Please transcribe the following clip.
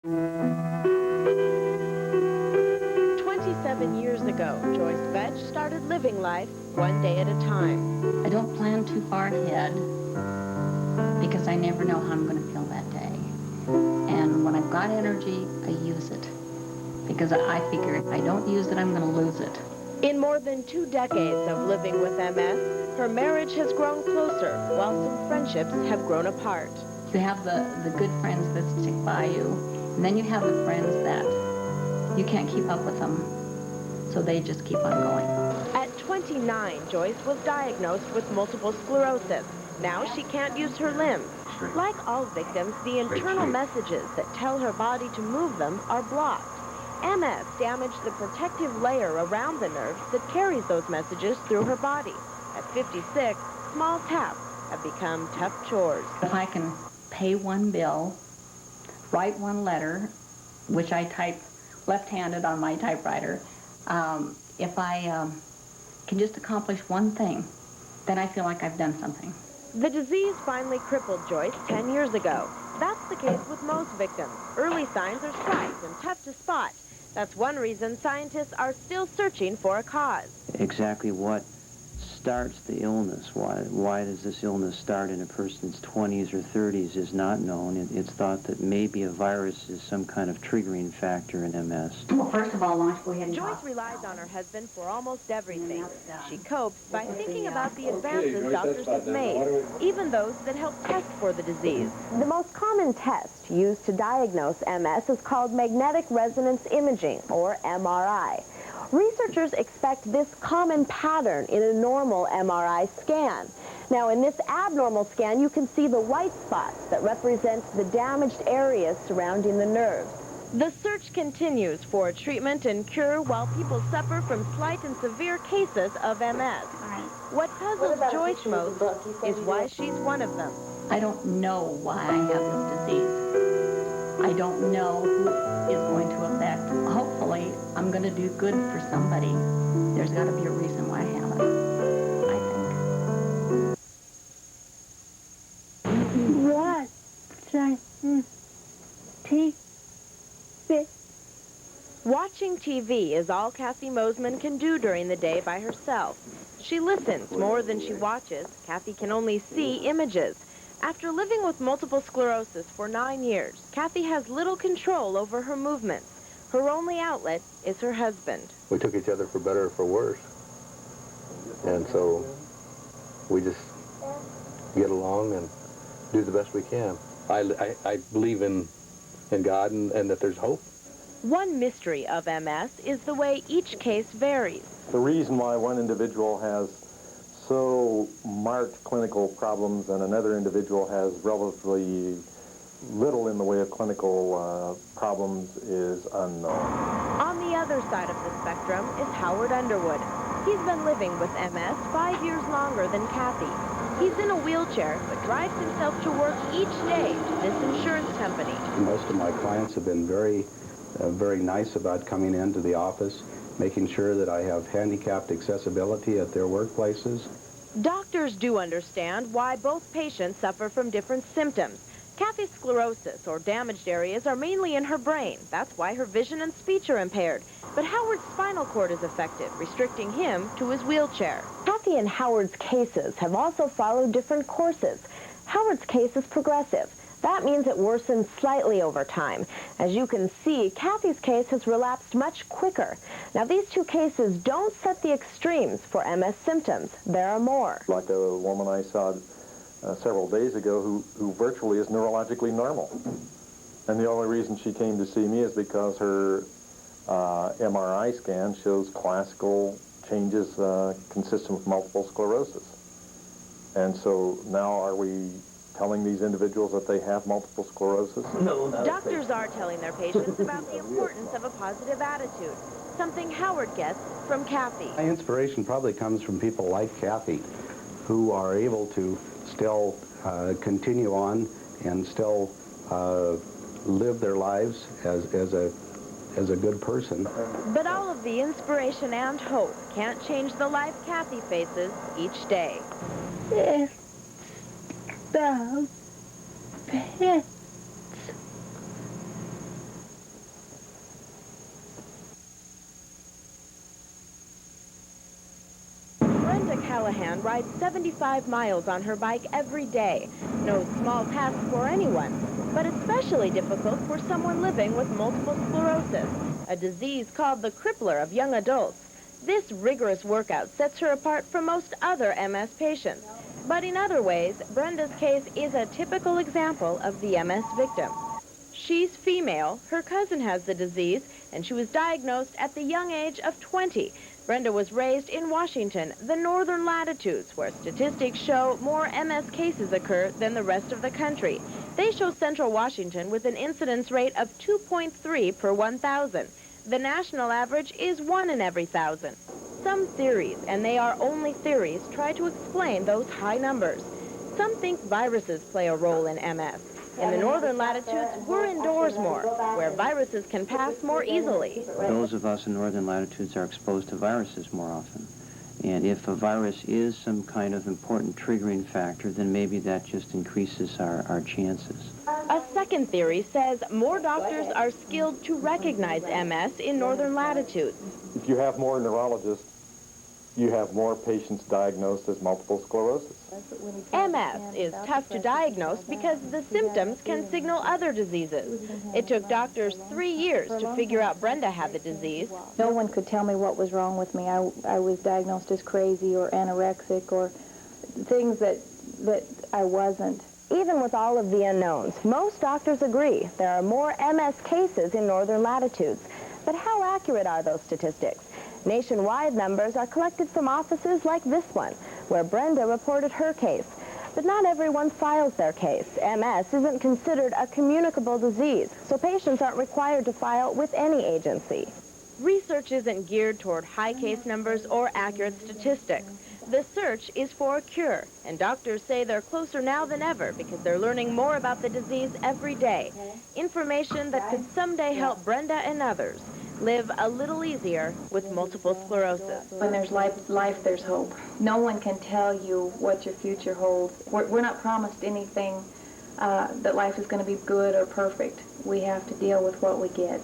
27 years ago, Joyce Vetch started living life one day at a time. I don't plan too far ahead because I never know how I'm going to feel that day. And when I've got energy, I use it because I figure if I don't use it, I'm going to lose it. In more than 2 decades of living with MS, her marriage has grown closer, while some friendships have grown apart. You have the good friends that stick by you, and then you have the friends that you can't keep up with them, so they just keep on going. At 29, Joyce was diagnosed with multiple sclerosis. Now she can't use her limbs. Like all victims, the internal messages that tell her body to move them are blocked. MS damaged the protective layer around the nerves that carries those messages through her body. At 56, small tasks have become tough chores. If I can pay one bill, write one letter, which I type left-handed on my typewriter, if I can just accomplish one thing, then I feel like I've done something. The disease finally crippled Joyce 10 years ago. That's the case with most victims. Early signs are slight and tough to spot. That's one reason scientists are still searching for a cause. Exactly what starts the illness, why does this illness start in a person's 20s or 30s is not known. It's thought that maybe a virus is some kind of triggering factor in MS. Well, first of all, why don't you go ahead and Joyce relies on her husband for almost everything. She copes by thinking about the advances doctors have made, even those that help test for the disease. The most common test used to diagnose MS is called magnetic resonance imaging, or MRI. Researchers expect this common pattern in a normal MRI scan. Now, in this abnormal scan, you can see the white spots that represent the damaged areas surrounding the nerves. The search continues for a treatment and cure while people suffer from slight and severe cases of MS. What puzzles Joyce most is why she's one of them. I don't know why I have this disease. I don't know who is going to affect. Hopefully, I'm going to do good for somebody. There's got to be a reason why I have it, I think. Watching TV is all Kathy Mosman can do during the day by herself. She listens more than she watches. Kathy can only see images. After living with multiple sclerosis for 9 years, Kathy has little control over her movements. Her only outlet is her husband. We took each other for better or for worse. And so we just get along and do the best we can. I believe in God and that there's hope. One mystery of MS is the way each case varies. The reason why one individual has so marked clinical problems and another individual has relatively little in the way of clinical problems is unknown. On the other side of the spectrum is Howard Underwood. He's been living with MS 5 years longer than Kathy. He's in a wheelchair, but drives himself to work each day to this insurance company. Most of my clients have been very nice about coming into the office, making sure that I have handicapped accessibility at their workplaces. Doctors do understand why both patients suffer from different symptoms. Kathy's sclerosis, or damaged areas, are mainly in her brain. That's why her vision and speech are impaired. But Howard's spinal cord is affected, restricting him to his wheelchair. Kathy and Howard's cases have also followed different courses. Howard's case is progressive. That means it worsens slightly over time. As you can see, Kathy's case has relapsed much quicker. Now, these two cases don't set the extremes for MS symptoms. There are more. Like a woman I saw several days ago who virtually is neurologically normal. And the only reason she came to see me is because her MRI scan shows classical changes consistent with multiple sclerosis. And so now are we telling these individuals that they have multiple sclerosis? No. Doctors are telling their patients about the importance of a positive attitude, something Howard gets from Kathy. My inspiration probably comes from people like Kathy, who are able to still continue on and still live their lives as a good person. But all of the inspiration and hope can't change the life Kathy faces each day. Callahan rides 75 miles on her bike every day. No small task for anyone, but especially difficult for someone living with multiple sclerosis, a disease called the crippler of young adults. This rigorous workout sets her apart from most other MS patients. But in other ways, Brenda's case is a typical example of the MS victim. She's female, her cousin has the disease, and she was diagnosed at the young age of 20. Brenda was raised in Washington, the northern latitudes, where statistics show more MS cases occur than the rest of the country. They show Central Washington with an incidence rate of 2.3 per 1,000. The national average is 1 in every 1,000. Some theories, and they are only theories, try to explain those high numbers. Some think viruses play a role in MS. In the northern latitudes, we're indoors more, where viruses can pass more easily. Those of us in northern latitudes are exposed to viruses more often. And if a virus is some kind of important triggering factor, then maybe that just increases our chances. A second theory says more doctors are skilled to recognize MS in northern latitudes. If you have more neurologists, you have more patients diagnosed as multiple sclerosis. MS is tough to diagnose because the symptoms can signal other diseases. It took doctors 3 years to figure out Brenda had the disease. No one could tell me what was wrong with me. I was diagnosed as crazy or anorexic or things that I wasn't. Even with all of the unknowns, most doctors agree there are more MS cases in northern latitudes. But how accurate are those statistics? Nationwide numbers are collected from offices like this one, where Brenda reported her case. But not everyone files their case. MS isn't considered a communicable disease, so patients aren't required to file with any agency. Research isn't geared toward high case numbers or accurate statistics. The search is for a cure, and doctors say they're closer now than ever because they're learning more about the disease every day. Information that could someday help Brenda and others live a little easier with multiple sclerosis. When there's life, there's hope. No one can tell you what your future holds. We're not promised anything that life is going to be good or perfect. We have to deal with what we get.